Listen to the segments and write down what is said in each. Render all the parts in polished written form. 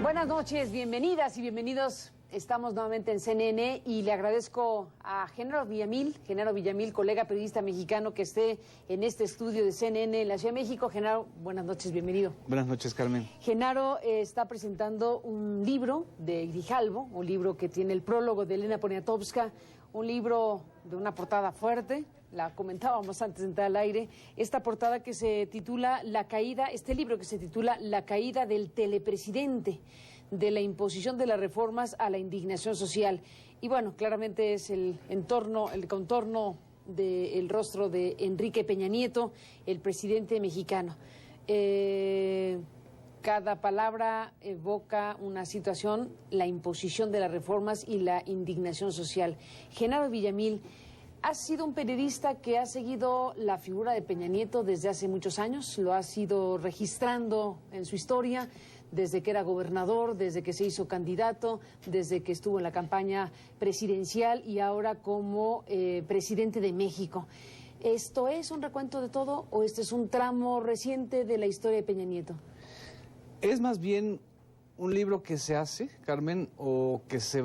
Buenas noches, bienvenidas y bienvenidos. Estamos nuevamente en CNN y le agradezco a Genaro Villamil, colega periodista mexicano que esté en este estudio de CNN en la Ciudad de México. Genaro, buenas noches, bienvenido. Buenas noches, Carmen. Genaro está presentando un libro de Grijalvo, un libro que tiene el prólogo de Elena Poniatowska, un libro de una portada fuerte, la comentábamos antes de entrar al aire, esta portada que se titula este libro que se titula La caída del telepresidente, de la imposición de las reformas a la indignación social. Y bueno, claramente es el contorno del rostro de Enrique Peña Nieto, el presidente mexicano. Cada palabra evoca una situación, la imposición de las reformas y la indignación social. Genaro Villamil, has sido un periodista que ha seguido la figura de Peña Nieto desde hace muchos años, lo has ido registrando en su historia, desde que era gobernador, desde que se hizo candidato, desde que estuvo en la campaña presidencial y ahora como presidente de México. ¿Esto es un recuento de todo o este es un tramo reciente de la historia de Peña Nieto? Es más bien un libro que se hace, Carmen, o que se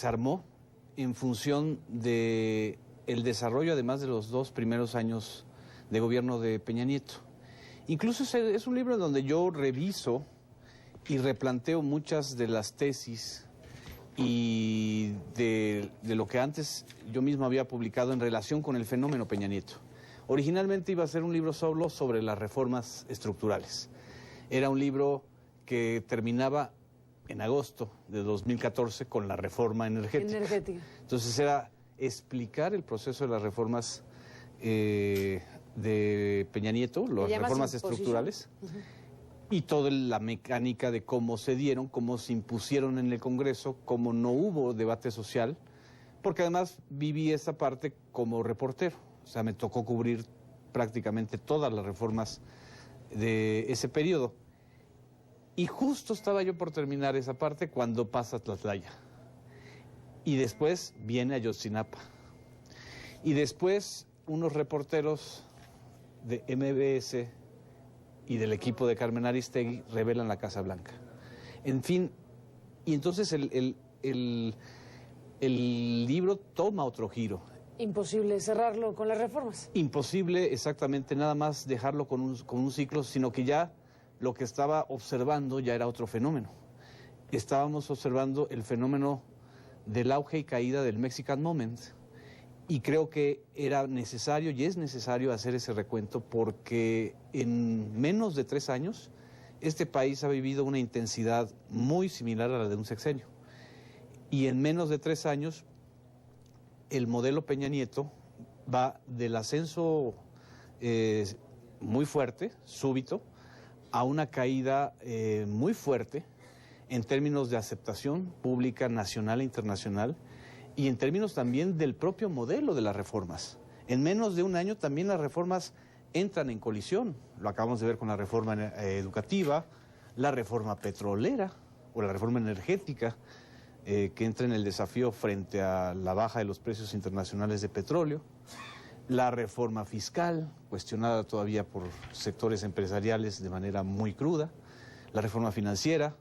armó en función de el desarrollo, además de los 2 primeros años de gobierno de Peña Nieto. Incluso es un libro en donde yo reviso y replanteo muchas de las tesis y de lo que antes yo mismo había publicado en relación con el fenómeno Peña Nieto. Originalmente iba a ser un libro solo sobre las reformas estructurales. Era un libro que terminaba en agosto de 2014 con la reforma energética. Entonces era explicar el proceso de las reformas de Peña Nieto, las reformas estructurales, y toda la mecánica de cómo se dieron, cómo se impusieron en el Congreso, cómo no hubo debate social, porque además viví esa parte como reportero. O sea, me tocó cubrir prácticamente todas las reformas de ese periodo. Y justo estaba yo por terminar esa parte cuando pasa Tlatlaya. Y después viene Ayotzinapa. Y después unos reporteros de MBS y del equipo de Carmen Aristegui revelan la Casa Blanca. En fin, y entonces el libro toma otro giro. Imposible cerrarlo con las reformas. Imposible exactamente nada más dejarlo con un ciclo, sino que ya lo que estaba observando ya era otro fenómeno. Estábamos observando el fenómeno del auge y caída del Mexican Moment, y creo que era necesario y es necesario hacer ese recuento porque en menos de 3 años este país ha vivido una intensidad muy similar a la de un sexenio. Y en menos de 3 años el modelo Peña Nieto va del ascenso muy fuerte, súbito, a una caída muy fuerte en términos de aceptación pública nacional e internacional y en términos también del propio modelo de las reformas. En menos de un año también las reformas entran en colisión. Lo acabamos de ver con la reforma educativa, la reforma petrolera o la reforma energética, que entra en el desafío frente a la baja de los precios internacionales de petróleo, la reforma fiscal, cuestionada todavía por sectores empresariales de manera muy cruda, la reforma financiera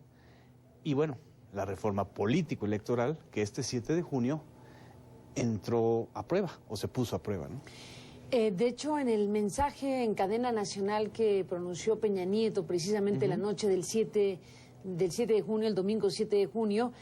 y bueno, la reforma político-electoral que este 7 de junio entró a prueba o se puso a prueba, ¿no? De hecho, en el mensaje en cadena nacional que pronunció Peña Nieto precisamente la noche del 7 de junio, el domingo 7 de junio,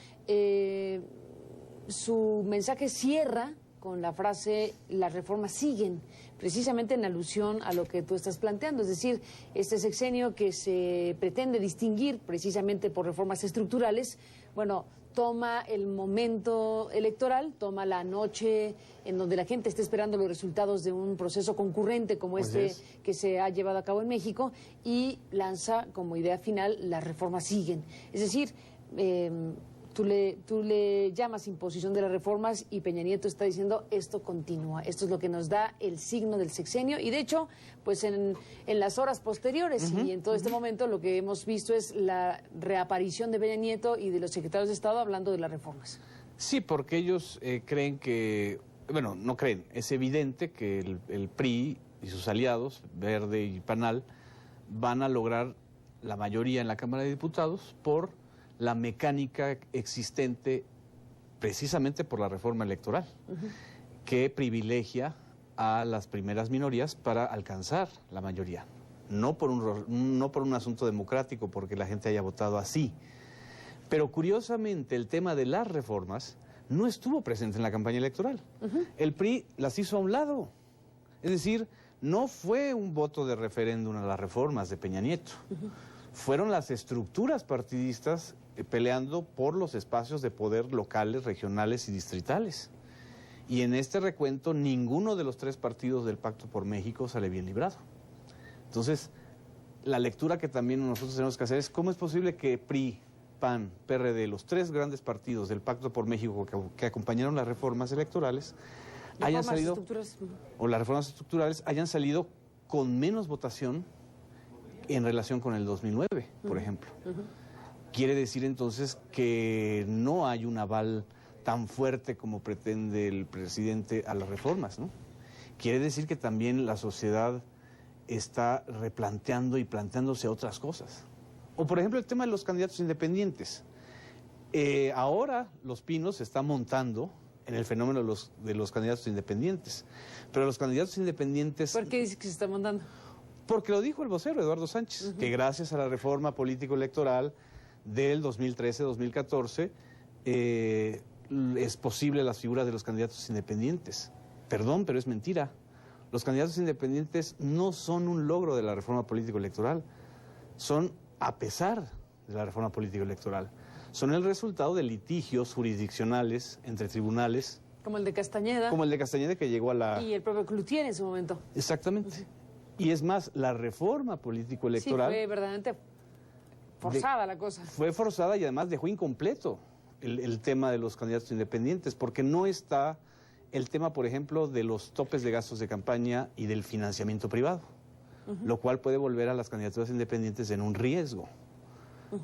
su mensaje cierra con la frase "las reformas siguen", precisamente en alusión a lo que tú estás planteando, es decir, este sexenio que se pretende distinguir precisamente por reformas estructurales, bueno, toma el momento electoral, toma la noche en donde la gente está esperando los resultados de un proceso concurrente como que se ha llevado a cabo en México y lanza como idea final "las reformas siguen". Es decir, tú le llamas imposición de las reformas y Peña Nieto está diciendo esto continúa, esto es lo que nos da el signo del sexenio y de hecho, pues en las horas posteriores y en todo este momento lo que hemos visto es la reaparición de Peña Nieto y de los secretarios de Estado hablando de las reformas. Sí, porque ellos creen que, bueno, no creen, es evidente que el PRI y sus aliados, Verde y PANAL, van a lograr la mayoría en la Cámara de Diputados por la mecánica existente precisamente por la reforma electoral, que privilegia a las primeras minorías para alcanzar la mayoría. No por un asunto democrático, porque la gente haya votado así. Pero curiosamente el tema de las reformas no estuvo presente en la campaña electoral. El PRI las hizo a un lado. Es decir, no fue un voto de referéndum a las reformas de Peña Nieto. Fueron las estructuras partidistas peleando por los espacios de poder locales, regionales y distritales. Y en este recuento ninguno de los tres partidos del Pacto por México sale bien librado. Entonces, la lectura que también nosotros tenemos que hacer es cómo es posible que PRI, PAN, PRD, los tres grandes partidos del Pacto por México que acompañaron las reformas electorales, hayan salido, o las reformas estructurales hayan salido con menos votación en relación con el 2009, por ejemplo. Quiere decir entonces que no hay un aval tan fuerte como pretende el presidente a las reformas, ¿no? Quiere decir que también la sociedad está replanteando y planteándose otras cosas. O por ejemplo el tema de los candidatos independientes. Ahora Los Pinos se está montando en el fenómeno de los candidatos independientes. Pero los candidatos independientes... ¿Por qué dice que se está montando? Porque lo dijo el vocero Eduardo Sánchez, que gracias a la reforma político-electoral del 2013-2014 es posible las figuras de los candidatos independientes. Perdón, pero es mentira. Los candidatos independientes no son un logro de la reforma político-electoral, son a pesar de la reforma político-electoral. Son el resultado de litigios jurisdiccionales entre tribunales. Como el de Castañeda. Como el de Castañeda, que llegó a la... Y el propio Cloutier en su momento. Exactamente. Y es más, la reforma político-electoral... Sí, fue verdaderamente forzada la cosa. Fue forzada y además dejó incompleto el tema de los candidatos independientes, porque no está el tema, por ejemplo, de los topes de gastos de campaña y del financiamiento privado, lo cual puede volver a las candidaturas independientes en un riesgo,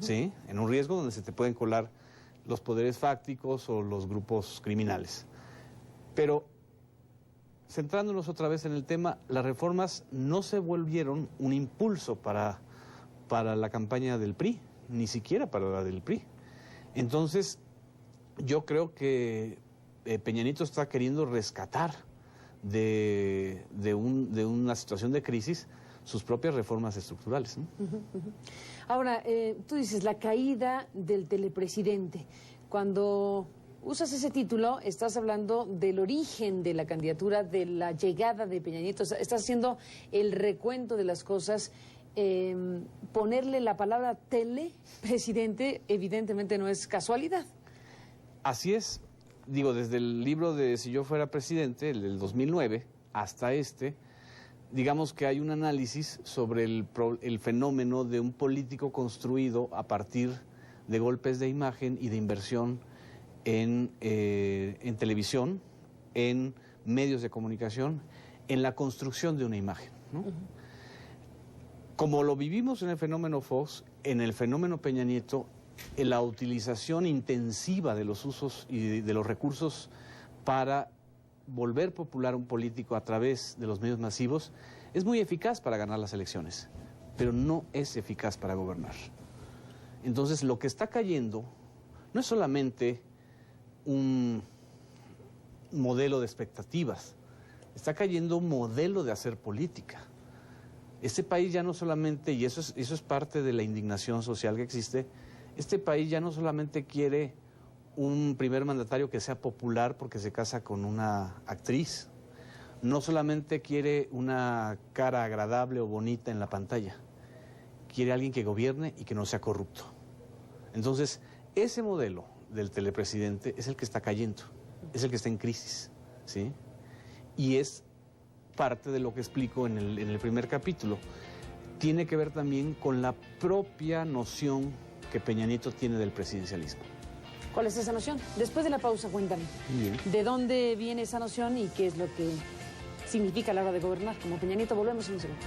¿sí? En un riesgo donde se te pueden colar los poderes fácticos o los grupos criminales. Pero, centrándonos otra vez en el tema, las reformas no se volvieron un impulso para la campaña del PRI, ni siquiera para la del PRI. Entonces, yo creo que Peña Nieto está queriendo rescatar de una situación de crisis sus propias reformas estructurales, ¿no? Ahora, tú dices la caída del telepresidente. Cuando usas ese título, estás hablando del origen de la candidatura, de la llegada de Peña Nieto. Estás haciendo el recuento de las cosas. Ponerle la palabra telepresidente evidentemente no es casualidad. Así es. Digo, desde el libro de Si yo fuera presidente, el del 2009, hasta digamos que hay un análisis sobre el fenómeno de un político construido a partir de golpes de imagen y de inversión en televisión, en medios de comunicación, en la construcción de una imagen, ¿no? Como lo vivimos en el fenómeno Fox, en el fenómeno Peña Nieto, en la utilización intensiva de los usos y de los recursos para volver popular un político a través de los medios masivos, es muy eficaz para ganar las elecciones, pero no es eficaz para gobernar. Entonces, lo que está cayendo no es solamente un modelo de expectativas, está cayendo un modelo de hacer política. Este país ya no solamente, y eso es parte de la indignación social que existe, este país ya no solamente quiere un primer mandatario que sea popular porque se casa con una actriz, no solamente quiere una cara agradable o bonita en la pantalla, quiere alguien que gobierne y que no sea corrupto. Entonces, ese modelo del telepresidente es el que está cayendo, es el que está en crisis, ¿sí? Y es parte de lo que explico en el primer capítulo. Tiene que ver también con la propia noción que Peña Nieto tiene del presidencialismo. ¿Cuál es esa noción? Después de la pausa, cuéntame. Bien. ¿De dónde viene esa noción y qué es lo que significa a la hora de gobernar? Como Peña Nieto, volvemos en un segundo.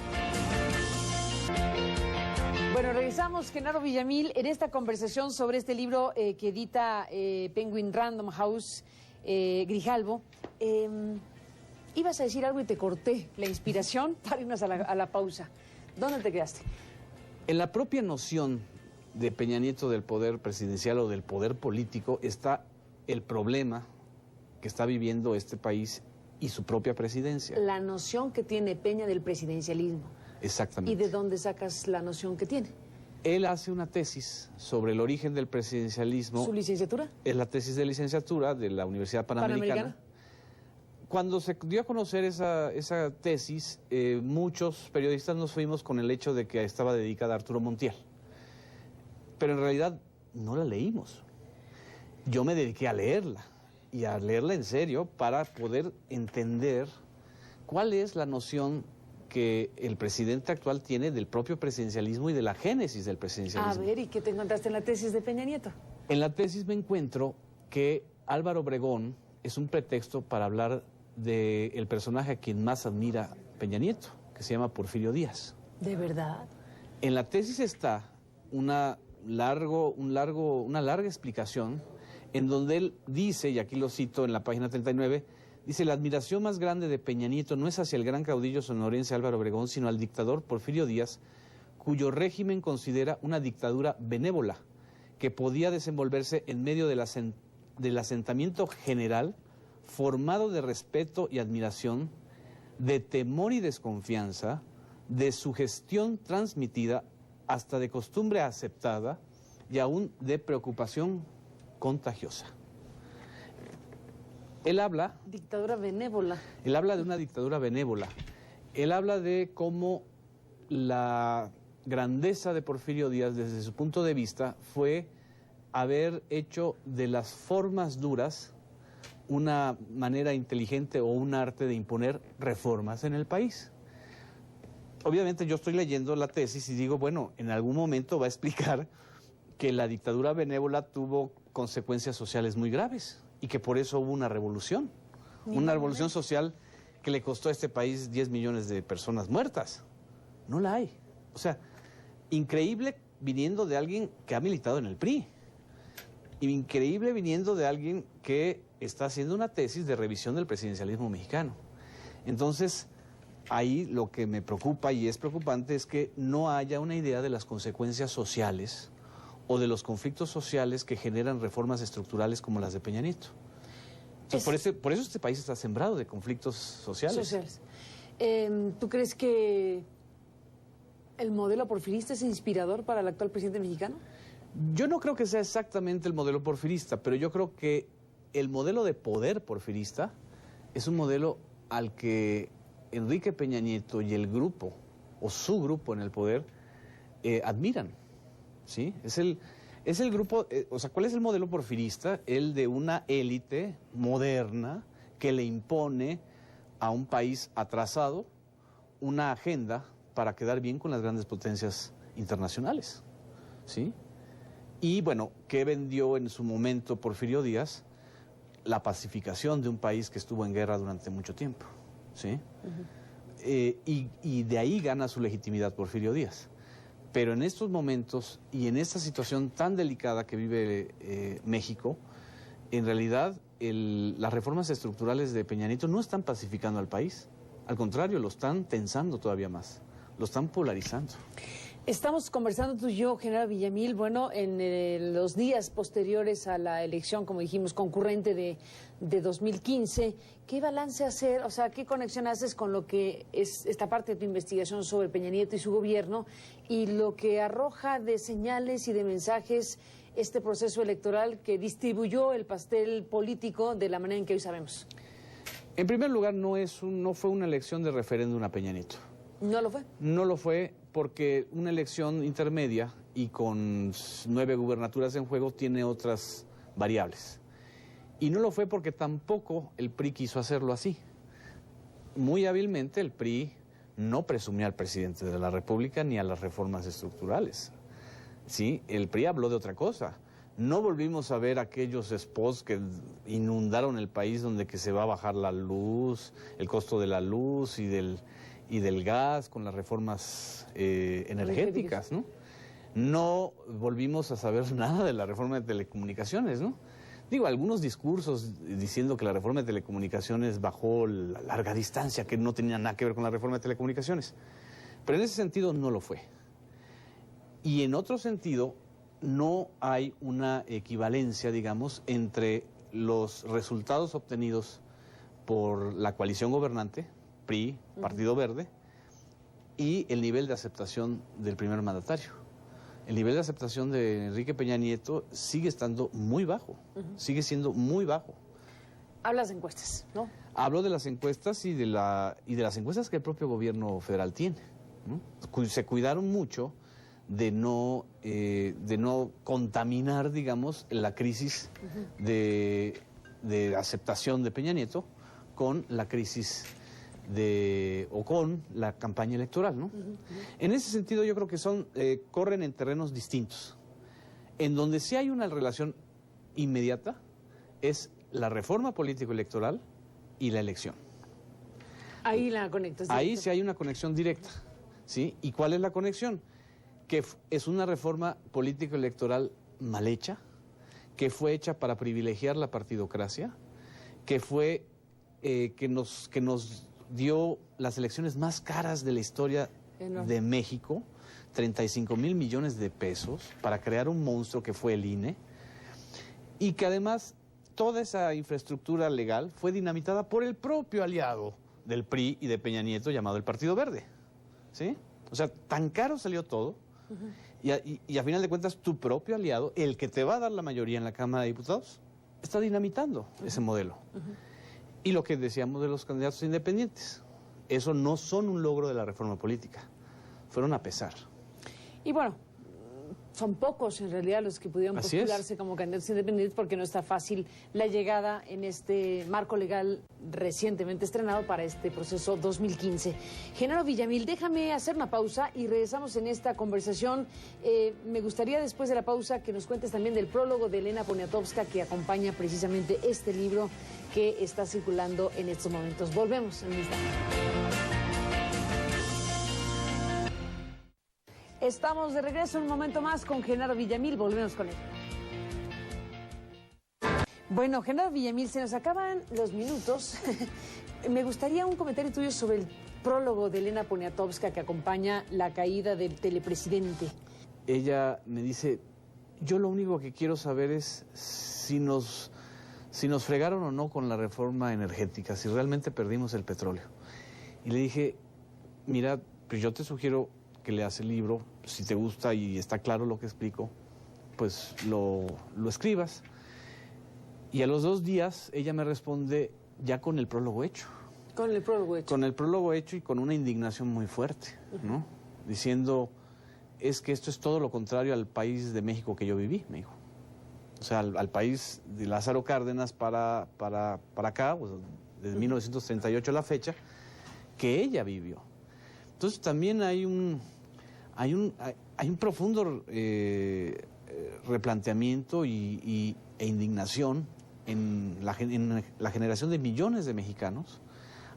Bueno, regresamos, Genaro Villamil, en esta conversación sobre este libro que edita Penguin Random House, Grijalvo. Ibas a decir algo y te corté la inspiración para irnos a la pausa. ¿Dónde te quedaste? En la propia noción de Peña Nieto del poder presidencial o del poder político está el problema que está viviendo este país y su propia presidencia. La noción que tiene Peña del presidencialismo. Exactamente. ¿Y de dónde sacas la noción que tiene? Él hace una tesis sobre el origen del presidencialismo. ¿Su licenciatura? Es la tesis de licenciatura de la Universidad Panamericana. Cuando se dio a conocer esa tesis, muchos periodistas nos fuimos con el hecho de que estaba dedicada a Arturo Montiel. Pero en realidad no la leímos. Yo me dediqué a leerla, y a leerla en serio para poder entender cuál es la noción que el presidente actual tiene del propio presidencialismo y de la génesis del presidencialismo. A ver, ¿y qué te encontraste en la tesis de Peña Nieto? En la tesis me encuentro que Álvaro Obregón es un pretexto para hablar del personaje a quien más admira Peña Nieto, que se llama Porfirio Díaz. ¿De verdad? En la tesis está una larga explicación en donde él dice, y aquí lo cito en la página 39, dice: la admiración más grande de Peña Nieto no es hacia el gran caudillo sonorense Álvaro Obregón, sino al dictador Porfirio Díaz, cuyo régimen considera una dictadura benévola, que podía desenvolverse en medio del asentamiento general, formado de respeto y admiración, de temor y desconfianza, de sugestión transmitida, hasta de costumbre aceptada y aún de preocupación contagiosa. Él habla... Dictadura benévola. Él habla de una dictadura benévola. Él habla de cómo la grandeza de Porfirio Díaz, desde su punto de vista, fue haber hecho de las formas duras una manera inteligente o un arte de imponer reformas en el país. Obviamente yo estoy leyendo la tesis y digo, bueno, en algún momento va a explicar que la dictadura benévola tuvo consecuencias sociales muy graves y que por eso hubo una revolución. Una revolución social que le costó a este país 10 millones de personas muertas. No la hay. O sea, increíble viniendo de alguien que ha militado en el PRI. Increíble viniendo de alguien que está haciendo una tesis de revisión del presidencialismo mexicano. Entonces, ahí lo que me preocupa y es preocupante es que no haya una idea de las consecuencias sociales o de los conflictos sociales que generan reformas estructurales como las de Peña Nieto. Entonces, por eso este país está sembrado de conflictos sociales. ¿Tú crees que el modelo porfirista es inspirador para el actual presidente mexicano? Yo no creo que sea exactamente el modelo porfirista, pero yo creo que el modelo de poder porfirista es un modelo al que Enrique Peña Nieto y el grupo, o su grupo en el poder, admiran, ¿sí? Es el grupo, o sea, ¿cuál es el modelo porfirista? El de una élite moderna que le impone a un país atrasado una agenda para quedar bien con las grandes potencias internacionales, ¿sí? Y bueno, ¿qué vendió en su momento Porfirio Díaz? La pacificación de un país que estuvo en guerra durante mucho tiempo, ¿sí? Y de ahí gana su legitimidad Porfirio Díaz. Pero en estos momentos y en esta situación tan delicada que vive México, en realidad las reformas estructurales de Peña Nieto no están pacificando al país. Al contrario, lo están tensando todavía más, lo están polarizando. Estamos conversando tú y yo, general Villamil, bueno, en los días posteriores a la elección, como dijimos, concurrente de 2015, ¿qué balance hacer? O sea, ¿qué conexión haces con lo que es esta parte de tu investigación sobre Peña Nieto y su gobierno y lo que arroja de señales y de mensajes este proceso electoral que distribuyó el pastel político de la manera en que hoy sabemos? En primer lugar, no fue una elección de referéndum a Peña Nieto. ¿No lo fue? No lo fue porque una elección intermedia y con 9 gubernaturas en juego tiene otras variables. Y no lo fue porque tampoco el PRI quiso hacerlo así. Muy hábilmente el PRI no presumió al presidente de la República ni a las reformas estructurales. Sí, el PRI habló de otra cosa. No volvimos a ver aquellos spots que inundaron el país donde que se va a bajar la luz, el costo de la luz y del gas con las reformas energéticas, ¿no? No volvimos a saber nada de la reforma de telecomunicaciones, ¿no? Digo, algunos discursos diciendo que la reforma de telecomunicaciones bajó la larga distancia, que no tenía nada que ver con la reforma de telecomunicaciones. Pero en ese sentido no lo fue. Y en otro sentido, no hay una equivalencia, digamos, entre los resultados obtenidos por la coalición gobernante, PRI, Partido Verde, y el nivel de aceptación del primer mandatario. El nivel de aceptación de Enrique Peña Nieto sigue estando muy bajo, sigue siendo muy bajo. Hablas de encuestas, ¿no? Hablo de las encuestas y de las encuestas que el propio gobierno federal tiene, ¿no? Se cuidaron mucho de no contaminar, digamos, la crisis de aceptación de Peña Nieto con la crisis o con la campaña electoral, ¿no? En ese sentido yo creo que corren en terrenos distintos. En donde sí hay una relación inmediata es la reforma político-electoral y la elección. Ahí la conectas. Ahí sí hay una conexión directa, ¿sí? ¿Y cuál es la conexión? Que es una reforma político-electoral mal hecha, que fue hecha para privilegiar la partidocracia, que nos dio las elecciones más caras de la historia de México, 35,000 millones de pesos, para crear un monstruo que fue el INE, y que además toda esa infraestructura legal fue dinamitada por el propio aliado del PRI y de Peña Nieto llamado el Partido Verde, ¿sí? O sea, tan caro salió todo, y a final de cuentas tu propio aliado, el que te va a dar la mayoría en la Cámara de Diputados, está dinamitando ese modelo. Y lo que decíamos de los candidatos independientes, eso no son un logro de la reforma política, fueron a pesar. Y bueno, son pocos en realidad los que pudieron postularse como candidatos independientes porque no está fácil la llegada en este marco legal recientemente estrenado para este proceso 2015. Genaro Villamil, déjame hacer una pausa y regresamos en esta conversación. Me gustaría después de la pausa que nos cuentes también del prólogo de Elena Poniatowska que acompaña precisamente este libro que está circulando en estos momentos. Volvemos en un instante. Estamos de regreso un momento más con Genaro Villamil. Volvemos con él. Bueno, Genaro Villamil, se nos acaban los minutos. Me gustaría un comentario tuyo sobre el prólogo de Elena Poniatowska que acompaña la caída del telepresidente. Ella me dice, yo lo único que quiero saber es si nos fregaron o no con la reforma energética, si realmente perdimos el petróleo. Y le dije, mira, pues yo te sugiero que leas el libro, si te gusta y está claro lo que explico, pues lo escribas. Y a los 2 días ella me responde ya con el prólogo hecho. Con el prólogo hecho. Con el prólogo hecho y con una indignación muy fuerte, ¿no? Diciendo, es que esto es todo lo contrario al país de México que yo viví, me dijo. O sea, al país de Lázaro Cárdenas para acá, pues, desde 1938 a la fecha, que ella vivió. Entonces también hay un profundo replanteamiento e indignación en la generación de millones de mexicanos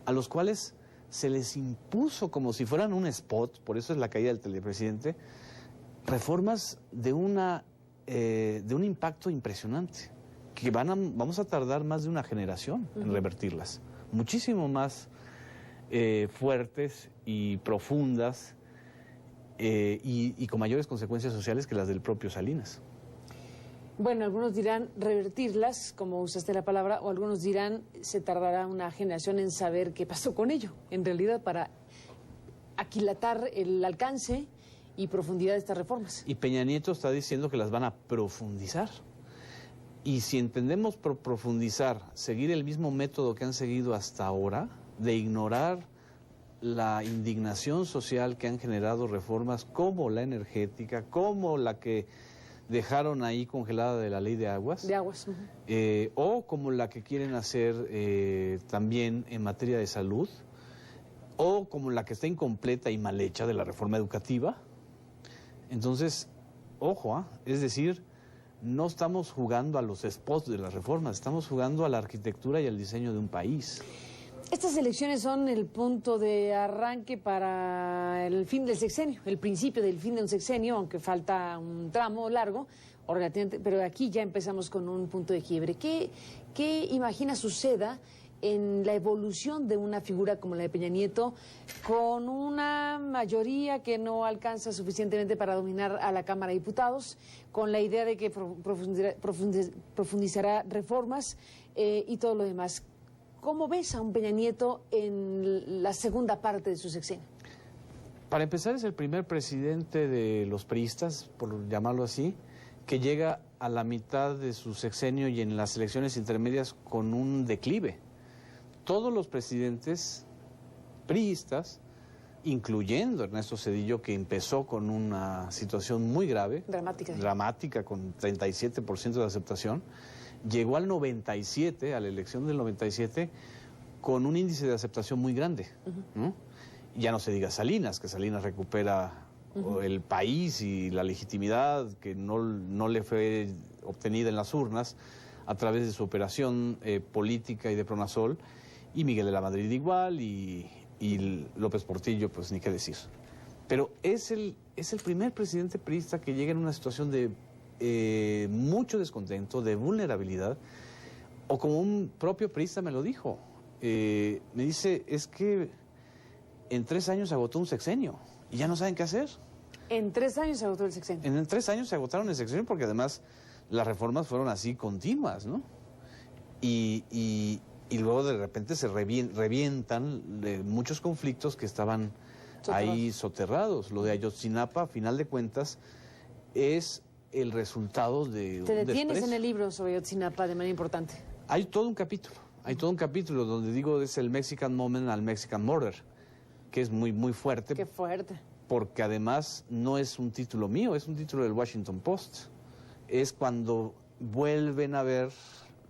a los cuales se les impuso como si fueran un spot, por eso es la caída del telepresidente, reformas de un impacto impresionante, que vamos a tardar más de una generación en revertirlas, muchísimo más fuertes y profundas y con mayores consecuencias sociales que las del propio Salinas. Bueno, algunos dirán revertirlas, como usaste la palabra, o algunos dirán se tardará una generación en saber qué pasó con ello, en realidad para aquilatar el alcance y profundidad de estas reformas. Y Peña Nieto está diciendo que las van a profundizar. Y si entendemos por profundizar, seguir el mismo método que han seguido hasta ahora, de ignorar la indignación social que han generado reformas como la energética, como la que dejaron ahí congelada de la ley de aguas. De aguas. O como la que quieren hacer también en materia de salud, o como la que está incompleta y mal hecha de la reforma educativa. Entonces, ojo, es decir, no estamos jugando a los spots de las reformas, estamos jugando a la arquitectura y al diseño de un país. Estas elecciones son el punto de arranque para el fin del sexenio, el principio del fin de un sexenio, aunque falta un tramo largo, o relativamente, pero aquí ya empezamos con un punto de quiebre. ¿Qué imagina suceda en la evolución de una figura como la de Peña Nieto, con una mayoría que no alcanza suficientemente para dominar a la Cámara de Diputados, con la idea de que profundizará reformas y todo lo demás? ¿Cómo ves a un Peña Nieto en la segunda parte de su sexenio? Para empezar, es el primer presidente de los priistas, por llamarlo así, que llega a la mitad de su sexenio y en las elecciones intermedias con un declive. Todos los presidentes priistas, incluyendo Ernesto Zedillo, que empezó con una situación muy grave, dramática con 37% de aceptación, llegó al 97, a la elección del 97, con un índice de aceptación muy grande, ¿no? Ya no se diga Salinas, que Salinas recupera el país y la legitimidad que no le fue obtenida en las urnas a través de su operación política y de Pronasol, y Miguel de la Madrid igual, y López Portillo, pues ni qué decir. Pero es el primer presidente priista que llega en una situación de mucho descontento, de vulnerabilidad, o como un propio priista me lo dijo, me dice, es que en 3 años se agotó un sexenio y ya no saben qué hacer. ¿En 3 años se agotó el sexenio? En 3 años se agotaron el sexenio porque además las reformas fueron así continuas, ¿no? Y luego de repente se revientan muchos conflictos que estaban ahí soterrados. Lo de Ayotzinapa, a final de cuentas, es el resultado de Te detienes en el libro sobre Ayotzinapa de manera importante. Hay todo un capítulo donde digo es el Mexican Moment al Mexican Murder, que es muy, muy fuerte. Qué fuerte. Porque además no es un título mío, es un título del Washington Post. Es cuando vuelven a ver,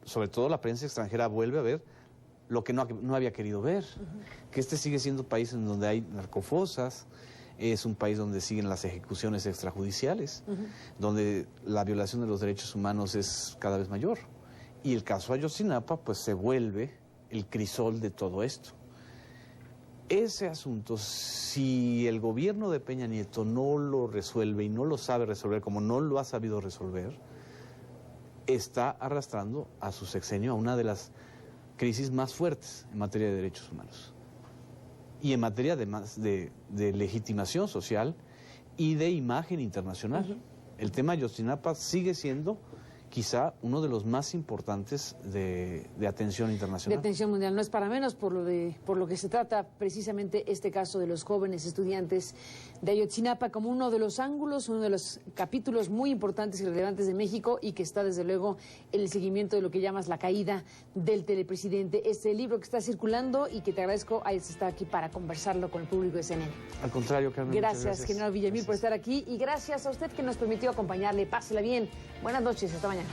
sobre todo la prensa extranjera vuelve a ver lo que no había querido ver, que este sigue siendo un país en donde hay narcofosas, es un país donde siguen las ejecuciones extrajudiciales, donde la violación de los derechos humanos es cada vez mayor. Y el caso Ayotzinapa, pues se vuelve el crisol de todo esto. Ese asunto, si el gobierno de Peña Nieto no lo resuelve y no lo sabe resolver como no lo ha sabido resolver, está arrastrando a su sexenio a una de las crisis más fuertes en materia de derechos humanos y en materia además de legitimación social y de imagen internacional. El tema Ayotzinapa sigue siendo quizá uno de los más importantes de atención internacional. De atención mundial, no es para menos por lo que se trata precisamente este caso de los jóvenes estudiantes de Ayotzinapa como uno de los ángulos, uno de los capítulos muy importantes y relevantes de México y que está desde luego en el seguimiento de lo que llamas la caída del telepresidente. Este libro que está circulando y que te agradezco hayas estado aquí para conversarlo con el público de CNN. Al contrario, Carmen. Gracias, general Villamil, por estar aquí y gracias a usted que nos permitió acompañarle. Pásela bien. Buenas noches, hasta mañana.